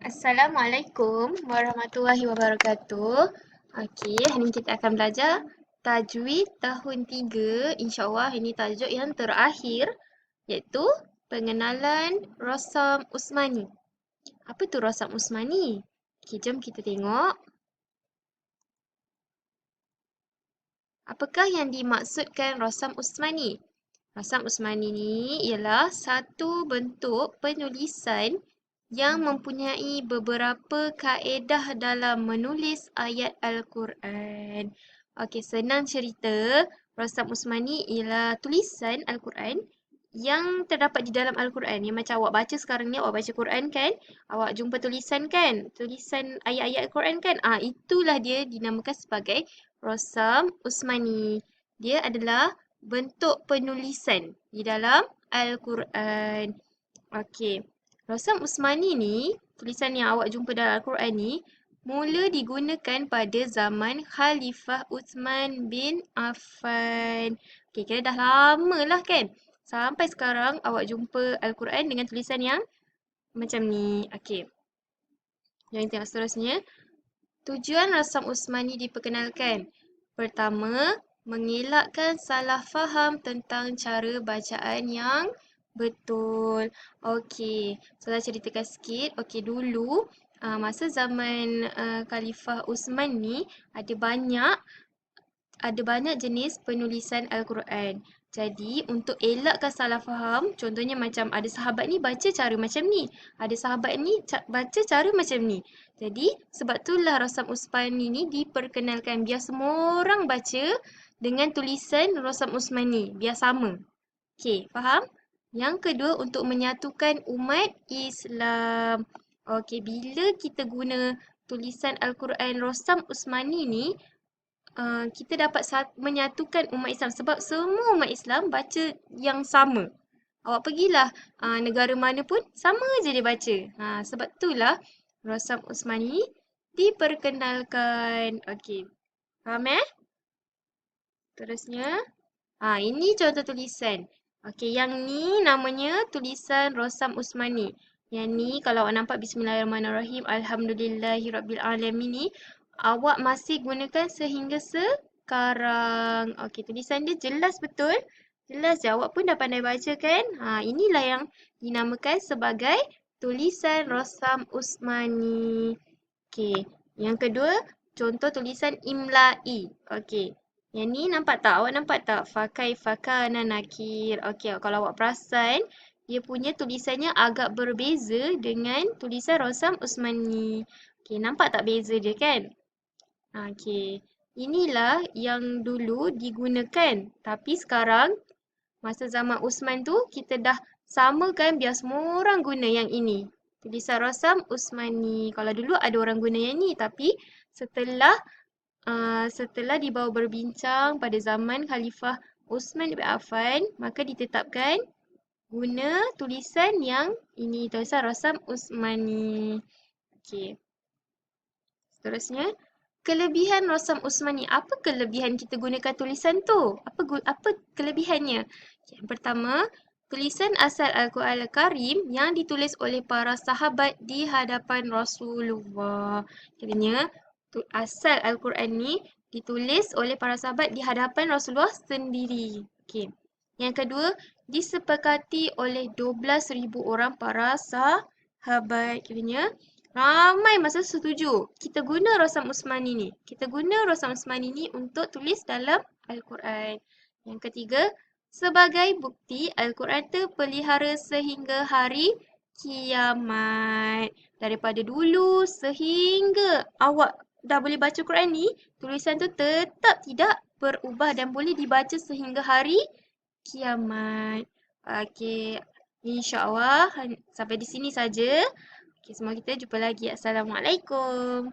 Assalamualaikum warahmatullahi wabarakatuh. Okey, hari ini kita akan belajar tajwid tahun 3. InsyaAllah ini tajuk yang terakhir iaitu pengenalan Rasam Usmani. Apa tu Rasam Usmani? Okey, jom kita tengok. Apakah yang dimaksudkan Rasam Usmani? Rasam Usmani ni ialah satu bentuk penulisan yang mempunyai beberapa kaedah dalam menulis ayat Al-Quran. Okey, senang cerita, Rasam Usmani ialah tulisan Al-Quran yang terdapat di dalam Al-Quran. Yang macam awak baca sekarang ni, awak baca Quran kan? Awak jumpa tulisan kan? Tulisan ayat-ayat Al-Quran kan? Itulah dia dinamakan sebagai Rasam Usmani. Dia adalah bentuk penulisan di dalam Al-Quran. Okey. Rasam Usmani ni, tulisan yang awak jumpa dalam Al-Quran ni, mula digunakan pada zaman Khalifah Uthman bin Affan. Okey, kira dah lama lah kan? Sampai sekarang awak jumpa Al-Quran dengan tulisan yang macam ni. Okey. Yang tengok seterusnya. Tujuan Rasam Usmani diperkenalkan. Pertama, mengelakkan salah faham tentang cara bacaan yang betul. Okey, saya ceritakan sikit. Okey, dulu masa zaman Khalifah Uthman ni ada banyak jenis penulisan Al-Quran. Jadi, untuk elakkan salah faham, contohnya macam ada sahabat ni baca cara macam ni. Ada sahabat ni baca cara macam ni. Jadi, sebab itulah Rasam Usmani ni diperkenalkan. Biar semua orang baca dengan tulisan Rasam Usmani. Biar sama. Okey, faham? Yang kedua, untuk menyatukan umat Islam. Okey, bila kita guna tulisan Al-Quran Rasam Usmani ni, kita dapat menyatukan umat Islam sebab semua umat Islam baca yang sama. Awak pergilah negara mana pun sama je dia baca. Sebab itulah Rasam Usmani diperkenalkan. Okey. Faham Terusnya. Ini contoh tulisan. Okey, yang ni namanya tulisan Rasam Usmani. Yang ni kalau awak nampak Bismillahirrahmanirrahim, Alhamdulillahirrabbilalamin ni, awak masih gunakan sehingga sekarang. Okey, tulisan dia jelas betul. Jelas je, awak pun dah pandai baca kan? Inilah yang dinamakan sebagai tulisan Rasam Usmani. Okey, yang kedua, contoh tulisan Imla'i. Okey. Yang ni nampak tak? Awak nampak tak? Fakai fakana nakir. Okey, kalau awak perasan, dia punya tulisannya agak berbeza dengan tulisan Rasam Usmani. Okey, nampak tak beza dia kan? Okey. Inilah yang dulu digunakan. Tapi sekarang, masa zaman Usman tu, kita dah samakan biar semua orang guna yang ini. Tulisan Rasam Usmani. Kalau dulu ada orang guna yang ni, tapi setelah dibawa berbincang pada zaman Khalifah Uthman bin Affan, maka ditetapkan guna tulisan yang ini, tulisan Rasam Usmani. Okey. Seterusnya, kelebihan Rasam Usmani. Apa kelebihan kita gunakan tulisan tu? Apa kelebihannya? Yang pertama, tulisan asal Al-Quran Al-Karim yang ditulis oleh para sahabat di hadapan Rasulullah. Kiranya, asal Al-Quran ni ditulis oleh para sahabat di hadapan Rasulullah sendiri. Okey. Yang kedua, disepakati oleh 12,000 orang para sahabat. Kiranya, ramai masa setuju. Kita guna Rasam Usmani ni. Kita guna Rasam Usmani ni untuk tulis dalam Al-Quran. Yang ketiga, sebagai bukti Al-Quran terpelihara sehingga hari kiamat. Daripada dulu sehingga awak dah boleh baca Quran ni, tulisan tu tetap tidak berubah dan boleh dibaca sehingga hari kiamat. Okey, insya-Allah sampai di sini saja. Okey, semua kita jumpa lagi. Assalamualaikum.